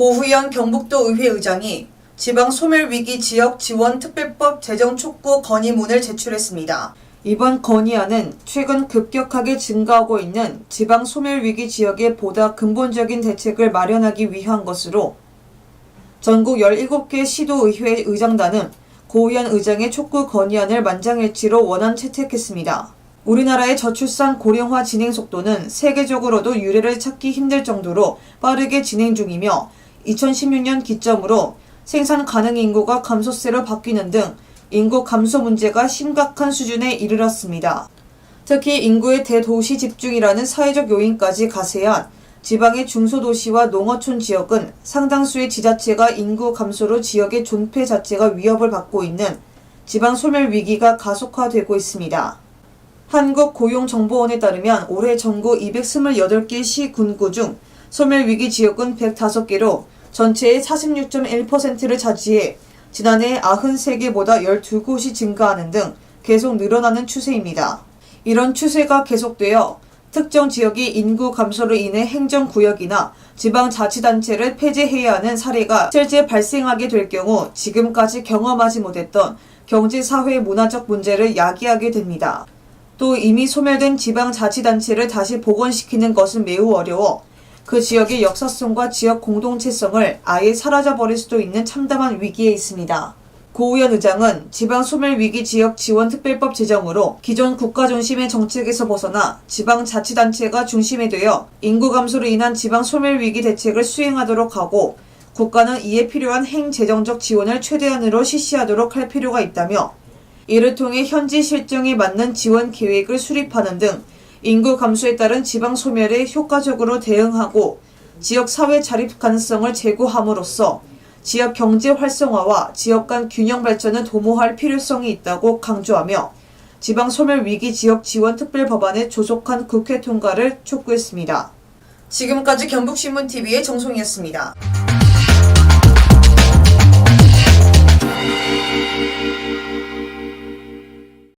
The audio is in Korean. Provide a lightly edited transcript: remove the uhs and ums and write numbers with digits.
고후연 경북도의회 의장이 지방 소멸위기 지역 지원 특별법 제정 촉구 건의문을 제출했습니다. 이번 건의안은 최근 급격하게 증가하고 있는 지방 소멸위기 지역에 보다 근본적인 대책을 마련하기 위한 것으로 전국 17개 시도의회 의장단은 고의연 의장의 촉구 건의안을 만장일치로 원안 채택했습니다. 우리나라의 저출산 고령화 진행 속도는 세계적으로도 유례를 찾기 힘들 정도로 빠르게 진행 중이며 2016년 기점으로 생산 가능 인구가 감소세로 바뀌는 등 인구 감소 문제가 심각한 수준에 이르렀습니다. 특히 인구의 대도시 집중이라는 사회적 요인까지 가세한 지방의 중소도시와 농어촌 지역은 상당수의 지자체가 인구 감소로 지역의 존폐 자체가 위협을 받고 있는 지방 소멸 위기가 가속화되고 있습니다. 한국고용정보원에 따르면 올해 전국 228개 시, 군구 중 소멸위기 지역은 105개로 전체의 46.1%를 차지해 지난해 93개보다 12곳이 증가하는 등 계속 늘어나는 추세입니다. 이런 추세가 계속되어 특정 지역이 인구 감소로 인해 행정구역이나 지방자치단체를 폐지해야 하는 사례가 실제 발생하게 될 경우 지금까지 경험하지 못했던 경제, 사회, 문화적 문제를 야기하게 됩니다. 또 이미 소멸된 지방자치단체를 다시 복원시키는 것은 매우 어려워 그 지역의 역사성과 지역 공동체성을 아예 사라져버릴 수도 있는 참담한 위기에 있습니다. 고의연 의장은 지방소멸위기 지역 지원특별법 제정으로 기존 국가 중심의 정책에서 벗어나 지방자치단체가 중심이 되어 인구 감소로 인한 지방소멸위기 대책을 수행하도록 하고 국가는 이에 필요한 행재정적 지원을 최대한으로 실시하도록 할 필요가 있다며 이를 통해 현지 실정에 맞는 지원 계획을 수립하는 등 인구 감소에 따른 지방 소멸에 효과적으로 대응하고 지역 사회 자립 가능성을 제고함으로써 지역 경제 활성화와 지역 간 균형 발전을 도모할 필요성이 있다고 강조하며 지방 소멸 위기 지역 지원 특별 법안의 조속한 국회 통과를 촉구했습니다. 지금까지 경북신문TV의 정송이었습니다.